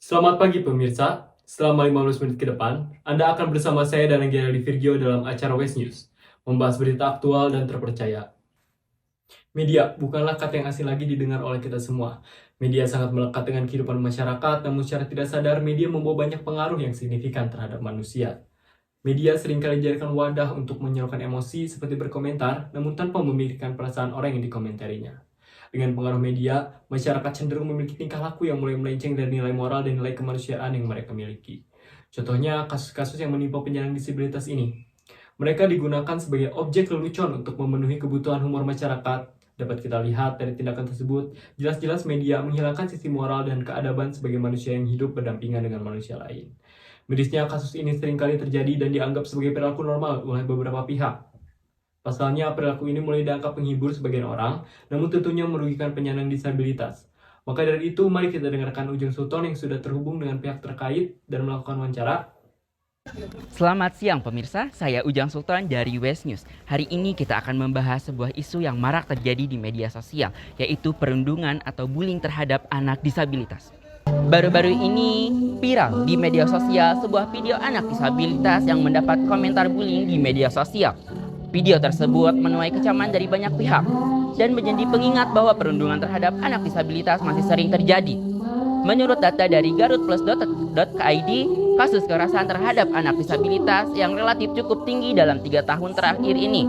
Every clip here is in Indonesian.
Selamat pagi pemirsa, selama 15 menit ke depan, Anda akan bersama saya dan Angela Di Virgio dalam acara West News, membahas berita aktual dan terpercaya. Media bukanlah kata yang asing lagi didengar oleh kita semua. Media sangat melekat dengan kehidupan masyarakat, namun secara tidak sadar media membawa banyak pengaruh yang signifikan terhadap manusia. Media seringkali dijadikan wadah untuk menyalurkan emosi seperti berkomentar, namun tanpa memikirkan perasaan orang yang dikomentarinya. Dengan pengaruh media, masyarakat cenderung memiliki tingkah laku yang mulai melenceng dari nilai moral dan nilai kemanusiaan yang mereka miliki. Contohnya, kasus-kasus yang menimpa penyandang disabilitas ini. Mereka digunakan sebagai objek lelucon untuk memenuhi kebutuhan humor masyarakat. Dapat kita lihat dari tindakan tersebut, jelas-jelas media menghilangkan sisi moral dan keadaban sebagai manusia yang hidup berdampingan dengan manusia lain. Mirisnya, kasus ini seringkali terjadi dan dianggap sebagai perilaku normal oleh beberapa pihak. Pasalnya, perilaku ini mulai dianggap menghibur sebagian orang, namun tentunya merugikan penyandang disabilitas. Maka dari itu, mari kita dengarkan Ujung Sultan yang sudah terhubung dengan pihak terkait dan melakukan wawancara. Selamat siang pemirsa, saya Ujang Sultan dari West News. Hari ini kita akan membahas sebuah isu yang marak terjadi di media sosial, yaitu perundungan atau bullying terhadap anak disabilitas. Baru-baru ini viral di media sosial sebuah video anak disabilitas yang mendapat komentar bullying di media sosial. Video tersebut menuai kecaman dari banyak pihak dan menjadi pengingat bahwa perundungan terhadap anak disabilitas masih sering terjadi. Menurut data dari garutplus.id, kasus kekerasan terhadap anak disabilitas yang relatif cukup tinggi dalam 3 tahun terakhir ini.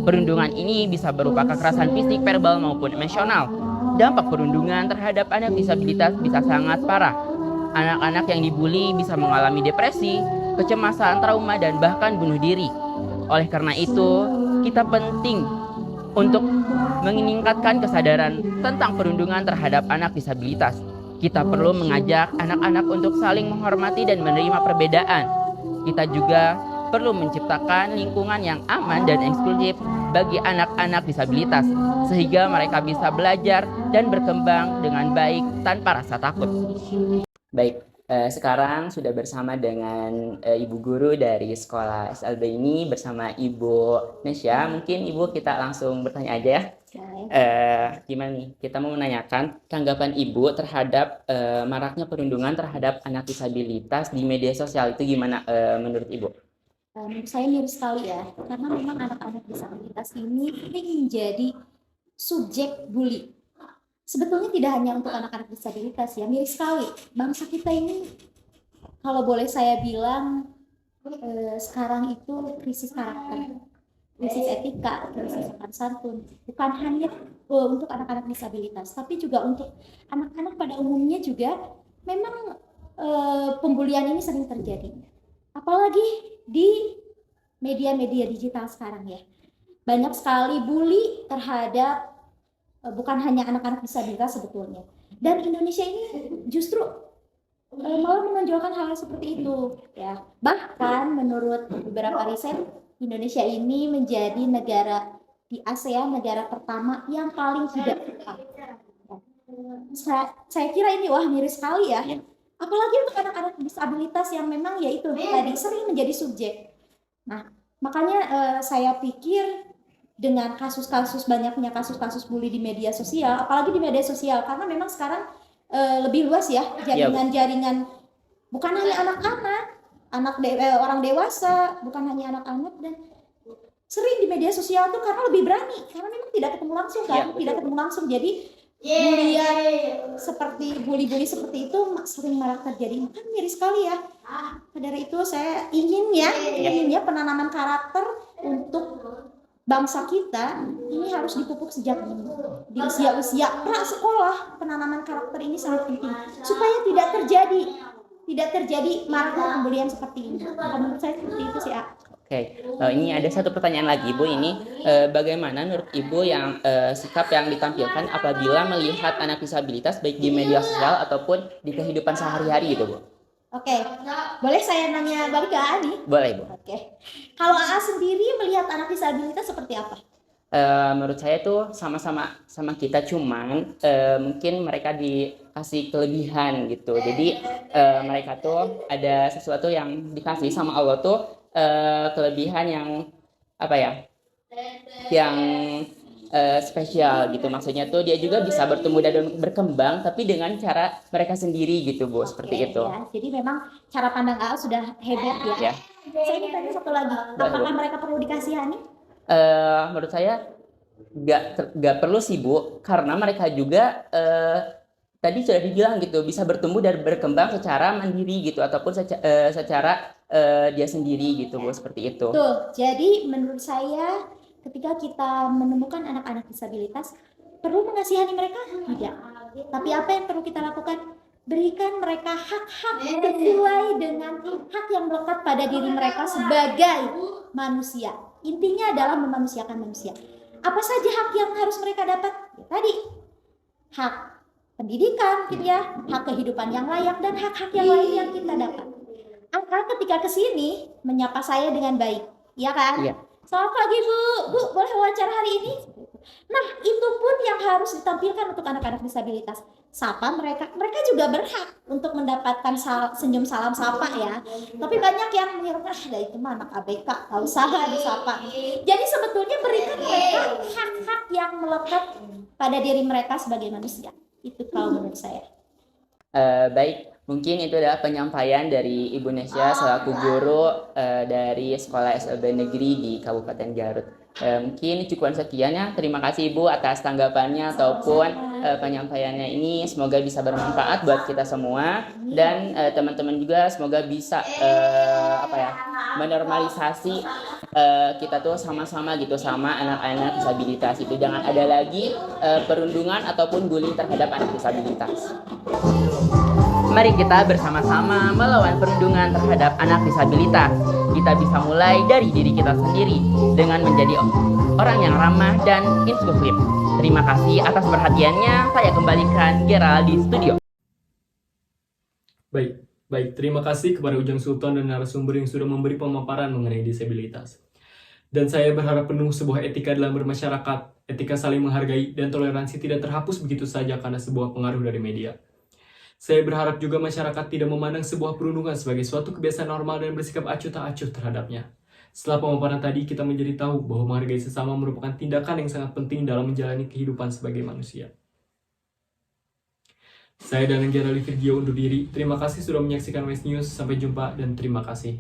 Perundungan ini bisa berupa kekerasan fisik, verbal maupun emosional. Dampak perundungan terhadap anak disabilitas bisa sangat parah. Anak-anak yang dibully bisa mengalami depresi, kecemasan, trauma, dan bahkan bunuh diri. Oleh karena itu, kita penting untuk meningkatkan kesadaran tentang perundungan terhadap anak disabilitas. Kita perlu mengajak anak-anak untuk saling menghormati dan menerima perbedaan. Kita juga perlu menciptakan lingkungan yang aman dan eksklusif bagi anak-anak disabilitas, sehingga mereka bisa belajar dan berkembang dengan baik tanpa rasa takut. Baik, sekarang sudah bersama dengan Ibu Guru dari Sekolah SLB ini bersama Ibu Nesya. Mungkin Ibu kita langsung bertanya aja ya. Gimana nih? Kita mau menanyakan tanggapan Ibu terhadap maraknya perundungan terhadap anak disabilitas di media sosial itu gimana menurut Ibu? Menurut saya miris sekali ya, karena memang anak-anak disabilitas ini sering menjadi subjek bully. Sebetulnya tidak hanya untuk anak-anak disabilitas ya, miris sekali. Bangsa kita ini, kalau boleh saya bilang, sekarang itu krisis karakter, krisis etika, krisis sopan santun. Bukan hanya untuk anak-anak disabilitas, tapi juga untuk anak-anak pada umumnya juga memang pembulian ini sering terjadi. Apalagi di media-media digital sekarang ya. Banyak sekali bully terhadap bukan hanya anak-anak disabilitas sebetulnya. Dan Indonesia ini justru malah menonjolkan hal seperti itu ya. Bahkan menurut beberapa riset, Indonesia ini menjadi negara di ASEAN negara pertama yang paling tidak suka. Saya kira ini wah miris sekali ya. Apalagi untuk anak-anak disabilitas yang memang yaitu tadi sering menjadi subjek. Nah, makanya saya pikir dengan banyaknya kasus-kasus bully di media sosial, apalagi di media sosial, karena memang sekarang lebih luas ya jaringan-jaringan, bukan hanya anak-anak, orang dewasa, bukan hanya anak-anak, dan sering di media sosial tuh karena lebih berani, karena memang tidak ketemu langsung kan, tidak ketemu langsung, jadi bully-bully seperti itu sering marak terjadi. Kan miris sekali ya. Dari itu saya ingin ya penanaman karakter untuk bangsa kita ini harus dipupuk sejak dini, di usia-usia prasekolah. Penanaman karakter ini sangat penting supaya tidak terjadi maraknya pembulian seperti ini. Menurut saya seperti itu sih. Oke, ini ada satu pertanyaan lagi Ibu. Ini bagaimana menurut Ibu yang sikap yang ditampilkan apabila melihat anak disabilitas baik di media sosial ataupun di kehidupan sehari-hari gitu Bu? Oke, boleh saya nanya balik ke Ani? Boleh Bu. Oke, kalau AA sendiri melihat anak disabilitas seperti apa? Menurut saya tuh sama-sama sama kita, cuman mungkin mereka dikasih kelebihan gitu. Jadi mereka tuh ada sesuatu yang dikasih sama Allah tuh kelebihan yang apa ya? Yang spesial gitu. Maksudnya tuh dia juga bisa bertumbuh dan berkembang tapi dengan cara mereka sendiri gitu Bu, seperti Oke, itu. ya. Jadi memang cara pandang AA sudah hebat ya. Ya. Saya ingin tanya satu lagi, apakah mereka perlu dikasihani? Menurut saya nggak perlu sih Bu, karena mereka juga tadi sudah dibilang gitu bisa bertumbuh dan berkembang secara mandiri gitu ataupun secara dia sendiri gitu Bu, seperti itu. Tuh, jadi menurut saya ketika kita menemukan anak-anak disabilitas, perlu mengasihani mereka? Tidak. Tapi apa yang perlu kita lakukan? Berikan mereka hak-hak sesuai dengan hak yang melekat pada diri mereka sebagai manusia. Intinya adalah memanusiakan manusia. Apa saja hak yang harus mereka dapat? Ya, tadi, hak pendidikan gitu ya, hak kehidupan yang layak, dan hak-hak yang lain yang kita dapat. Angka ketika kesini menyapa saya dengan baik, ya kan? Iya. Selamat pagi Bu, boleh wawancara hari ini? Nah, itu pun yang harus ditampilkan untuk anak-anak disabilitas. Sapa mereka juga berhak untuk mendapatkan senyum salam sapa ya. Tapi banyak yang mengira, itu mah anak ABK, gak usah disapa. Jadi sebetulnya berikan mereka hak-hak yang melekat pada diri mereka sebagai manusia. Itu kalau menurut saya. Baik, mungkin itu adalah penyampaian dari Ibu Nesya selaku guru dari Sekolah SLB Negeri di Kabupaten Garut. Mungkin cukup sekian ya. Terima kasih Ibu atas tanggapannya ataupun penyampaiannya ini. Semoga bisa bermanfaat buat kita semua dan teman-teman juga semoga bisa menormalisasi kita tuh sama-sama gitu sama anak-anak disabilitas itu. Jangan ada lagi perundungan ataupun bullying terhadap anak disabilitas. Mari kita bersama-sama melawan perundungan terhadap anak disabilitas. Kita bisa mulai dari diri kita sendiri dengan menjadi orang yang ramah dan inklusif. Terima kasih atas perhatiannya. Saya kembalikan Gerald di studio. Baik, terima kasih kepada Ujang Sultan dan narasumber yang sudah memberi pemaparan mengenai disabilitas. Dan saya berharap penuh sebuah etika dalam bermasyarakat, etika saling menghargai, dan toleransi tidak terhapus begitu saja karena sebuah pengaruh dari media. Saya berharap juga masyarakat tidak memandang sebuah perundungan sebagai suatu kebiasaan normal dan bersikap acuh tak acuh terhadapnya. Setelah pemaparan tadi, kita menjadi tahu bahwa menghargai sesama merupakan tindakan yang sangat penting dalam menjalani kehidupan sebagai manusia. Saya dan Gerald Virgio undur diri. Terima kasih sudah menyaksikan West News. Sampai jumpa dan terima kasih.